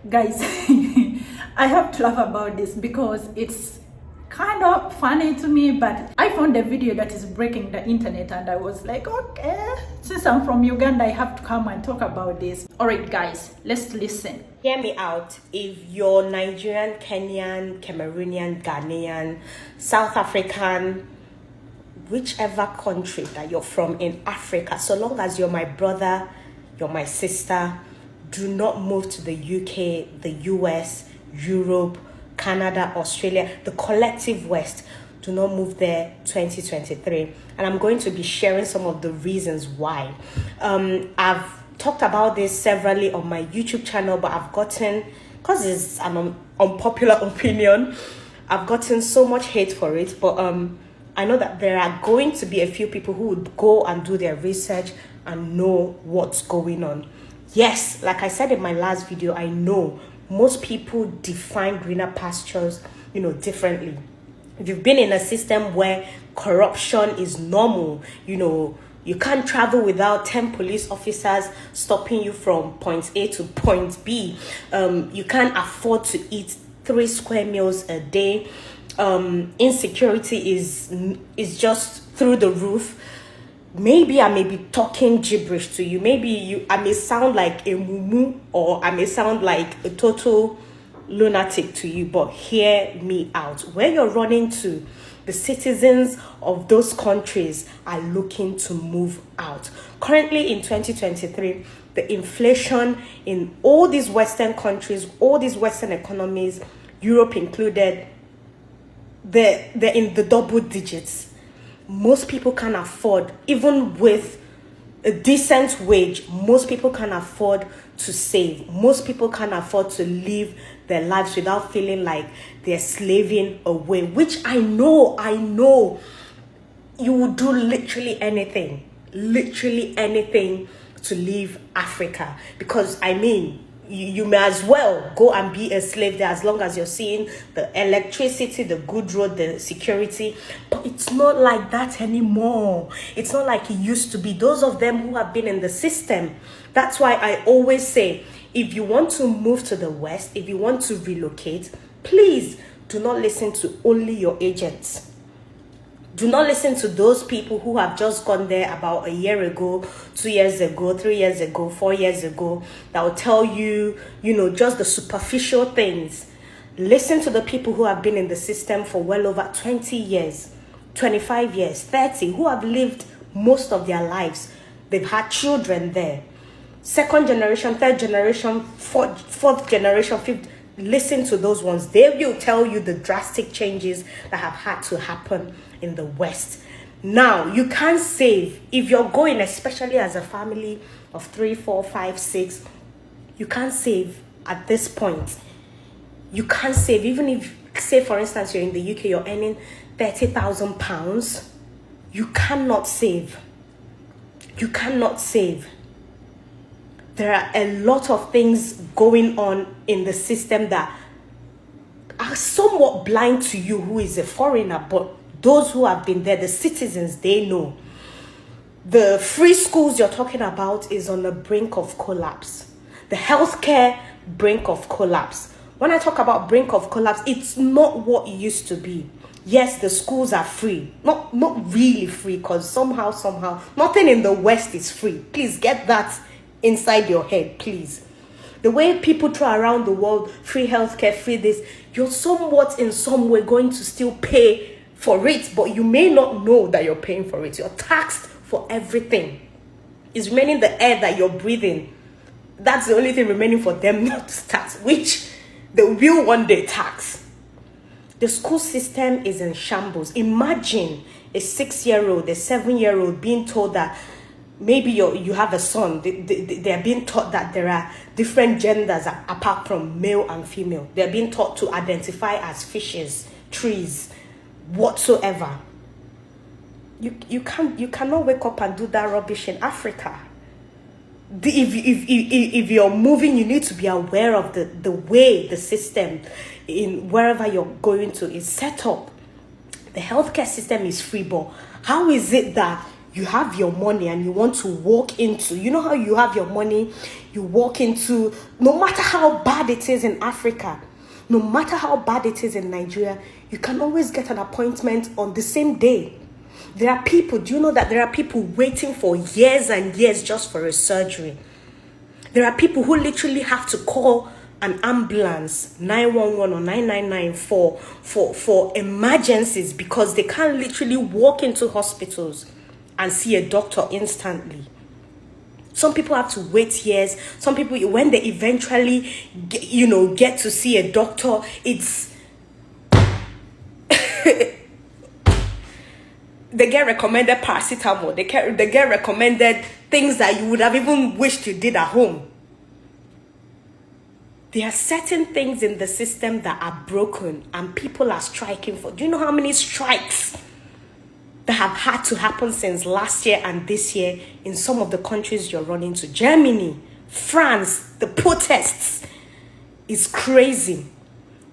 Guys, I have to laugh about this because it's kind of funny to me, but I found a video that is breaking the internet and I was like, okay, since I'm from Uganda, I have to come and talk about this. All right, guys, let's listen. Hear me out. If you're Nigerian, Kenyan, Cameroonian, Ghanaian, South African, whichever country that you're from in Africa, so long as you're my brother, you're my sister, do not move to the UK, the US, Europe, Canada, Australia, the collective West. Do not move there 2023. And I'm going to be sharing some of the reasons why. I've talked about this severally on my YouTube channel, but I've gotten, because it's an unpopular opinion, I've gotten so much hate for it. But I know that there are going to be a few people who would go and do their research and know what's going on. Yes, like I said in my last video, I know most people define greener pastures, differently. If you've been in a system where corruption is normal, you can't travel without 10 police officers stopping you from point A to point B. You can't afford to eat 3 square meals a day. Insecurity is just through the roof. Maybe I may be talking gibberish to you. I may sound like a mumu, or I may sound like a total lunatic to you, but hear me out. Where you're running to, the citizens of those countries are looking to move out. Currently in 2023, the inflation in all these Western countries, all these Western economies, Europe included, they're in the double digits. Most people can afford, even with a decent wage, most people can afford to save. Most people can afford to live their lives without feeling like they're slaving away, which I know you would do literally anything to leave Africa. Because you may as well go and be a slave there, as long as you're seeing the electricity, the good road, the security. But it's not like that anymore. It's not like it used to be. Those of them who have been in the system, that's why I always say, if you want to move to the West, if you want to relocate, please do not listen to only your agents. Do not listen to those people who have just gone there about a year ago, 2 years ago, 3 years ago, 4 years ago, that will tell you, just the superficial things. Listen to the people who have been in the system for well over 20 years, 25 years, 30, who have lived most of their lives. They've had children there. Second generation, third generation, fourth generation, fifth. Listen to those ones. They will tell you the drastic changes that have had to happen in the West. Now, you can't save if you're going, especially as a family of 3, 4, 5, 6. You can't save at this point. You can't save. Even if, say for instance, you're in the UK, you're earning £30,000. You cannot save. You cannot save. There are a lot of things going on in the system that are somewhat blind to you who is a foreigner, but those who have been there, the citizens, they know. The free schools you're talking about is on the brink of collapse. The healthcare brink of collapse. When I talk about brink of collapse, it's not what it used to be. Yes, the schools are free. Not really free, because somehow, nothing in the West is free. Please get that inside your head, please. The way people throw around the world, free healthcare, free this, you're somewhat in some way going to still pay for it, but you may not know that you're paying for it. You're taxed for everything. It's remaining the air that you're breathing. That's the only thing remaining for them not to tax, which they will one day tax. The school system is in shambles. Imagine a 6-year-old, a 7-year-old being told that maybe you have a son. They're being taught that there are different genders apart from male and female. They're being taught to identify as fishes, trees, whatsoever. You cannot wake up and do that rubbish in Africa. If you're moving, you need to be aware of the way the system in wherever you're going to is set up. The healthcare system is free, but how is it that you have your money and you want to walk into, you know how you have your money, you walk into, no matter how bad it is in Africa, no matter how bad it is in Nigeria, you can always get an appointment on the same day. There are people, do you know that there are people waiting for years and years just for a surgery? There are people who literally have to call an ambulance, 911 or 999 for emergencies because they can't literally walk into hospitals and see a doctor instantly. Some people have to wait years. Some people, when they eventually, get to see a doctor, it's they get recommended paracetamol. They get recommended things that you would have even wished you did at home. There are certain things in the system that are broken and people are striking for. Do you know how many strikes that have had to happen since last year and this year in some of the countries you're running to? Germany, France, the protests is crazy.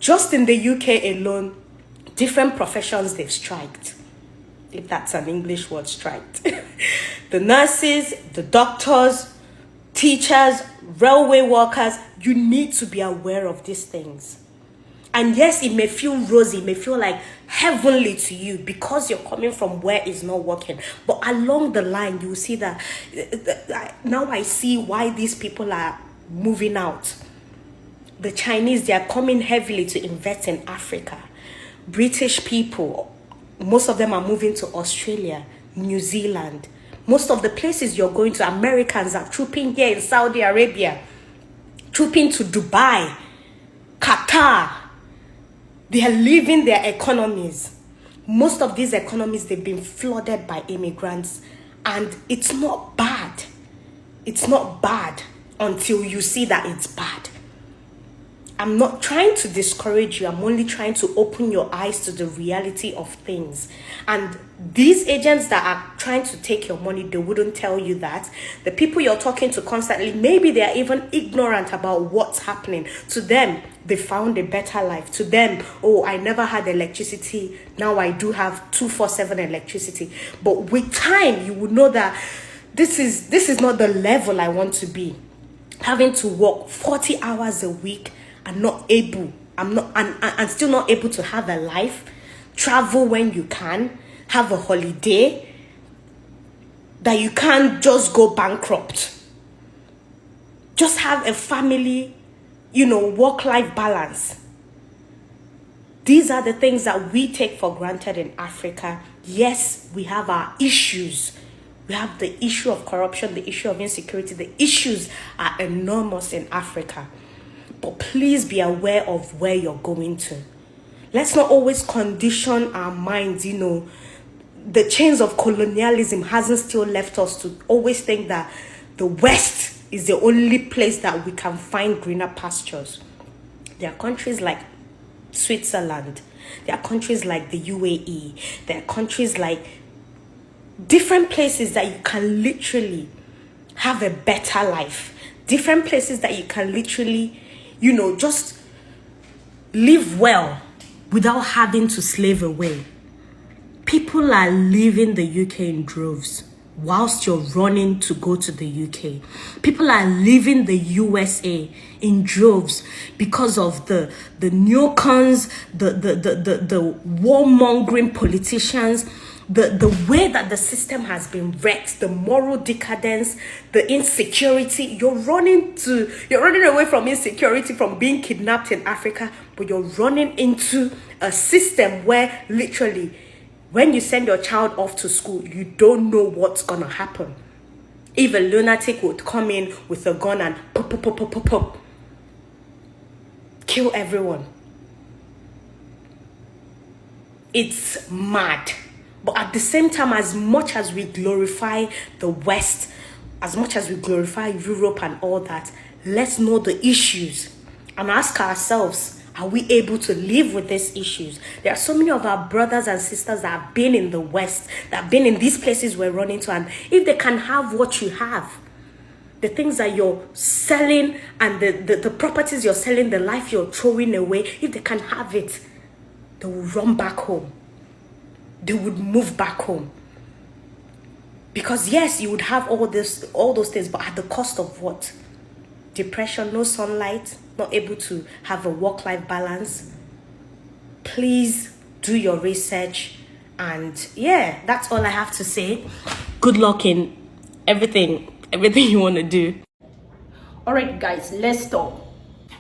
Just in the UK alone, different professions they've striked. If that's an English word, striked. The nurses, the doctors, teachers, railway workers, you need to be aware of these things. And yes, it may feel rosy, it may feel like heavenly to you because you're coming from where it's not working. But along the line, you will see that now I see why these people are moving out. The Chinese, they are coming heavily to invest in Africa. British people, most of them are moving to Australia, New Zealand. Most of the places you're going to, Americans are trooping here in Saudi Arabia, trooping to Dubai, Qatar. They are leaving their economies. Most of these economies, they've been flooded by immigrants. And it's not bad. It's not bad until you see that it's bad. I'm not trying to discourage you. I'm only trying to open your eyes to the reality of things. And these agents that are trying to take your money, they wouldn't tell you that. The people you're talking to constantly, maybe they are even ignorant about what's happening. To them, they found a better life. To them, oh, I never had electricity. Now I do have 24/7 electricity. But with time, you will know that this is not the level I want to be. Having to work 40 hours a week and I'm still not able to have a life, travel when you can, have a holiday, that you can't just go bankrupt. Just have a family, work-life balance. These are the things that we take for granted in Africa. Yes, we have our issues. We have the issue of corruption, the issue of insecurity. The issues are enormous in Africa. But please be aware of where you're going to. Let's not always condition our minds, The chains of colonialism hasn't still left us to always think that the West is the only place that we can find greener pastures. There are countries like Switzerland. There are countries like the UAE. There are countries like different places that you can literally have a better life. Different places that you can literally just live well without having to slave away. People are leaving the UK in droves whilst you're running to go to the UK. People are leaving the USA in droves because of the neocons, the warmongering politicians, the way that the system has been wrecked, the moral decadence, the insecurity. You're running away from insecurity, from being kidnapped in Africa, but you're running into a system where literally when you send your child off to school, you don't know what's gonna happen. If a lunatic would come in with a gun and pop, kill everyone. It's mad. But at the same time, as much as we glorify the West, as much as we glorify Europe and all that, let's know the issues and ask ourselves, are we able to live with these issues? There are so many of our brothers and sisters that have been in the West, that have been in these places we're running to, and if they can have what you have, the things that you're selling and the properties you're selling, the life you're throwing away, if they can have it, they will run back home. They would move back home. Because yes, you would have all those things, but at the cost of what? Depression, no sunlight, not able to have a work-life balance. Please do your research. And yeah, that's all I have to say. Good luck in everything you want to do. All right, guys, let's talk.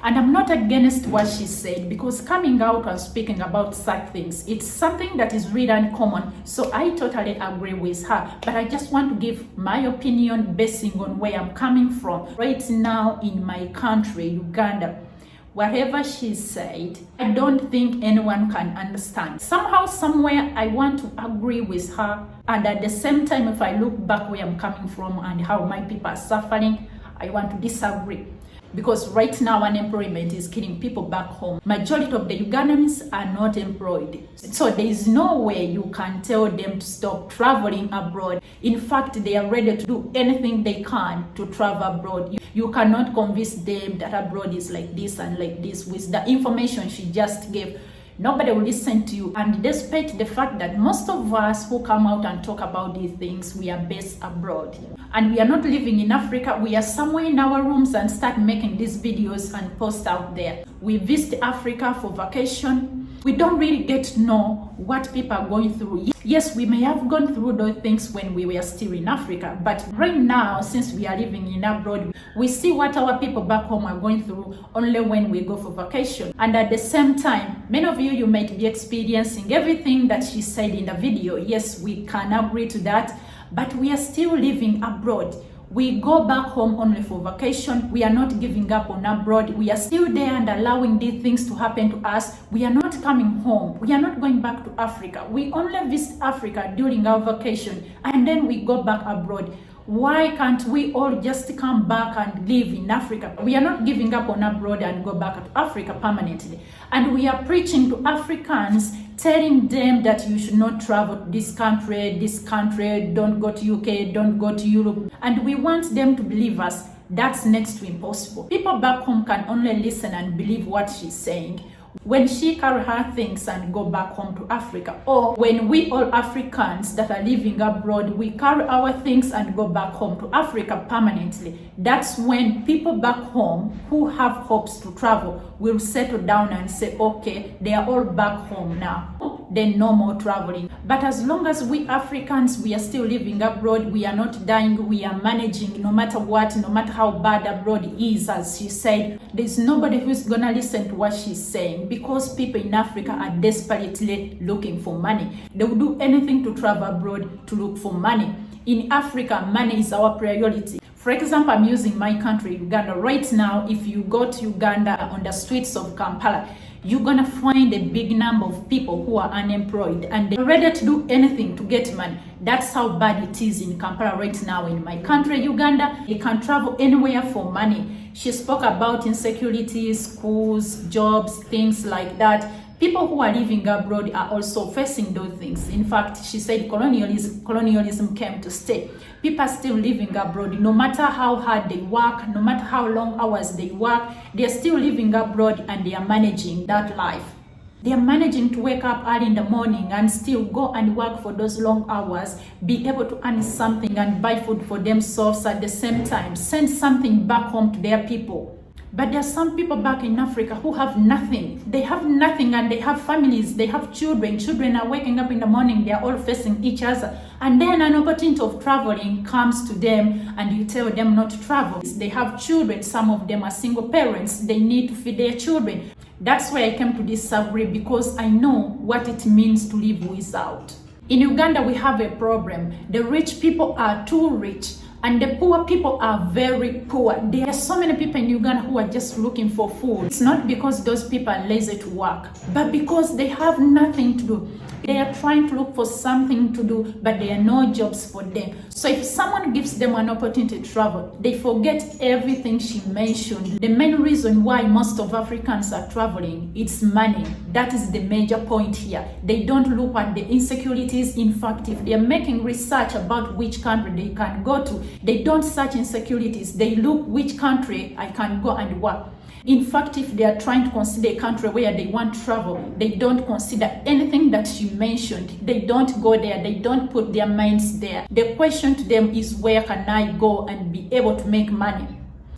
And I'm not against what she said, because coming out and speaking about such things, it's something that is really uncommon. So I totally agree with her. But I just want to give my opinion basing on where I'm coming from. Right now in my country, Uganda, whatever she said, I don't think anyone can understand. Somehow, somewhere, I want to agree with her. And at the same time, if I look back where I'm coming from and how my people are suffering, I want to disagree. Because right now unemployment is killing people back home. Majority of the Ugandans are not employed. So there is no way you can tell them to stop traveling abroad. In fact, they are ready to do anything they can to travel abroad. You cannot convince them that abroad is like this and like this with the information she just gave. Nobody will listen to you. And despite the fact that most of us who come out and talk about these things, we are based abroad. And we are not living in Africa. We are somewhere in our rooms and start making these videos and post out there. We visit Africa for vacation. We don't really get to know what people are going through. Yes, we may have gone through those things when we were still in Africa, but right now, since we are living in abroad, we see what our people back home are going through only when we go for vacation. And at the same time, many of you might be experiencing everything that she said in the video. Yes, we can agree to that, but we are still living abroad. We go back home only for vacation. We are not giving up on abroad. We are still there and allowing these things to happen to us. We are not coming home. We are not going back to Africa. We only visit Africa during our vacation and then we go back abroad. Why can't we all just come back and live in Africa? We are not giving up on abroad and go back to Africa permanently. And we are preaching to Africans, telling them that you should not travel to this country, don't go to UK, don't go to Europe. And we want them to believe us. That's next to impossible. People back home can only listen and believe what she's saying when she carry her things and go back home to Africa, or when we all Africans that are living abroad, we carry our things and go back home to Africa permanently. That's when people back home who have hopes to travel will settle down and say, okay, they are all back home now, then no more traveling. But as long as we Africans, we are still living abroad, we are not dying, we are managing no matter what, no matter how bad abroad is, as she said, there's nobody who's gonna listen to what she's saying, because people in Africa are desperately looking for money. They will do anything to travel abroad to look for money. In Africa, money is our priority. For example, I'm using my country, Uganda. Right now, if you go to Uganda on the streets of Kampala, you're gonna find a big number of people who are unemployed and they're ready to do anything to get money. That's how bad it is in Kampala right now in my country, Uganda. You can travel anywhere for money. She spoke about insecurity, schools, jobs, things like that. People who are living abroad are also facing those things. In fact, she said colonialism came to stay. People are still living abroad. No matter how hard they work, no matter how long hours they work, they are still living abroad and they are managing that life. They are managing to wake up early in the morning and still go and work for those long hours, be able to earn something and buy food for themselves at the same time, send something back home to their people. But there are some people back in Africa who have nothing. They have nothing and they have families, they have children. Children are waking up in the morning, they are all facing each other. And then an opportunity of traveling comes to them and you tell them not to travel. They have children, some of them are single parents, they need to feed their children. That's why I came to disagree, because I know what it means to live without. In Uganda, we have a problem. The rich people are too rich. And the poor people are very poor. There are so many people in Uganda who are just looking for food. It's not because those people are lazy to work, but because they have nothing to do. They are trying to look for something to do, but there are no jobs for them. So if someone gives them an opportunity to travel, they forget everything she mentioned. The main reason why most of Africans are traveling, it's money. That is the major point here. They don't look at the insecurities. In fact, if they are making research about which country they can go to, they don't search insecurities. They look which country I can go and work. In fact, if they are trying to consider a country where they want to travel, they don't consider anything that she mentioned. They don't go there. They don't put their minds there. The question to them is, where can I go and be able to make money?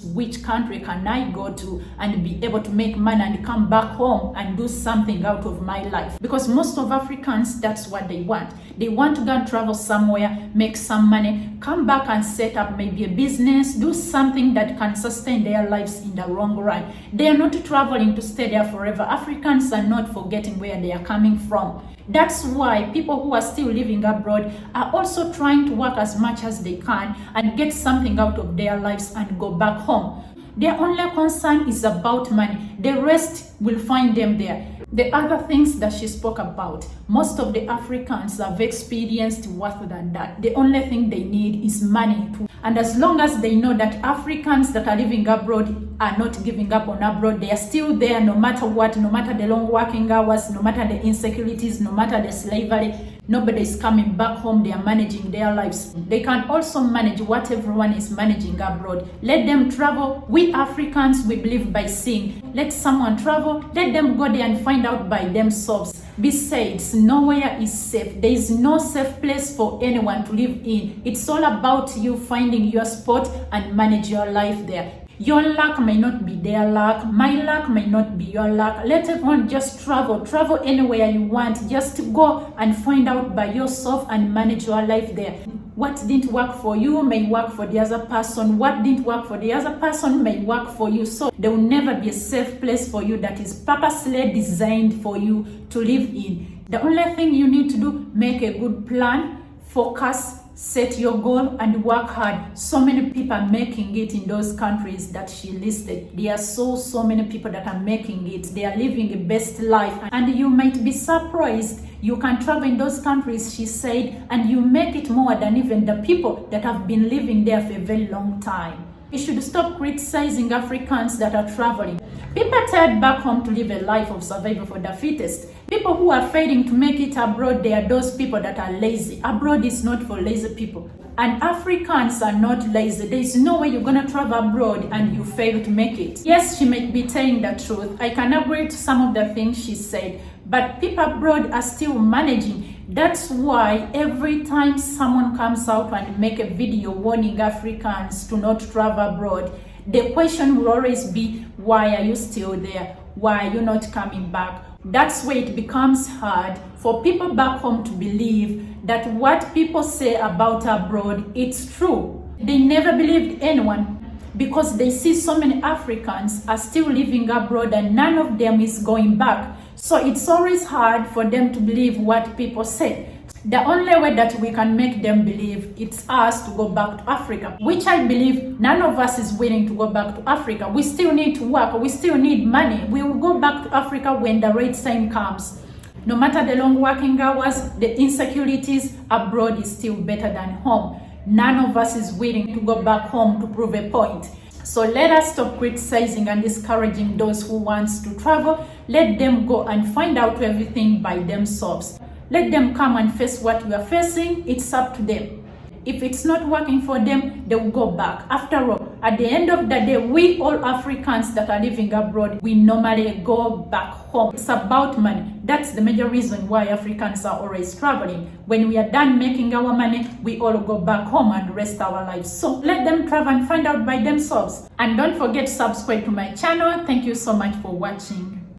Which country can I go to and be able to make money and come back home and do something out of my life? Because most of Africans, that's what they want. They want to go and travel somewhere, make some money, come back and set up maybe a business, do something that can sustain their lives in the long run. They are not traveling to stay there forever. Africans are not forgetting where they are coming from. That's why people who are still living abroad are also trying to work as much as they can and get something out of their lives and go back home. Their only concern is about money. The rest will find them there. The other things that she spoke about, most of the Africans have experienced worse than that. The only thing they need is money. And as long as they know that Africans that are living abroad are not giving up on abroad, they are still there no matter what, no matter the long working hours, no matter the insecurities, no matter the slavery, nobody is coming back home. They are managing their lives. They can also manage what everyone is managing abroad. Let them travel. We Africans, we believe by seeing. Let someone travel. Let them go there and find out by themselves. Besides, nowhere is safe. There is no safe place for anyone to live in. It's all about you finding your spot and manage your life there. Your luck may not be their luck. My luck may not be your luck. Let everyone just travel. Travel anywhere you want. Just go and find out by yourself and manage your life there. What didn't work for you may work for the other person. What didn't work for the other person may work for you. So there will never be a safe place for you that is purposely designed for you to live in. The only thing you need to do, make a good plan, focus, set your goal and work hard. So many people are making it in those countries that she listed. There are so many people that are making it. They are living a best life, and you might be surprised. You can travel in those countries, she said, and you make it more than even the people that have been living there for a very long time. You should stop criticizing Africans that are traveling. People are tired back home to live a life of survival for the fittest. People who are failing to make it abroad, they are those people that are lazy. Abroad is not for lazy people. And Africans are not lazy. There is no way you're going to travel abroad and you fail to make it. Yes, she might be telling the truth. I can agree to some of the things she said. But people abroad are still managing. That's why every time someone comes out and make a video warning Africans to not travel abroad, the question will always be, why are you still there? Why are you not coming back? That's where it becomes hard for people back home to believe that what people say about abroad, it's true. They never believed anyone because they see so many Africans are still living abroad and none of them is going back. So it's always hard for them to believe what people say. The only way that we can make them believe, it's us to go back to Africa, which I believe none of us is willing to go back to Africa. We still need to work. We still need money. We will go back to Africa when the right time comes. No matter the long working hours, the insecurities, abroad is still better than home. None of us is willing to go back home to prove a point. So let us stop criticizing and discouraging those who want to travel. Let them go and find out everything by themselves. Let them come and face what we are facing. It's up to them. If it's not working for them, they will go back. After all, at the end of the day, we all Africans that are living abroad, we normally go back home. It's about money. That's the major reason why Africans are always traveling. When we are done making our money, we all go back home and rest our lives. So let them travel and find out by themselves. And don't forget to subscribe to my channel. Thank you so much for watching.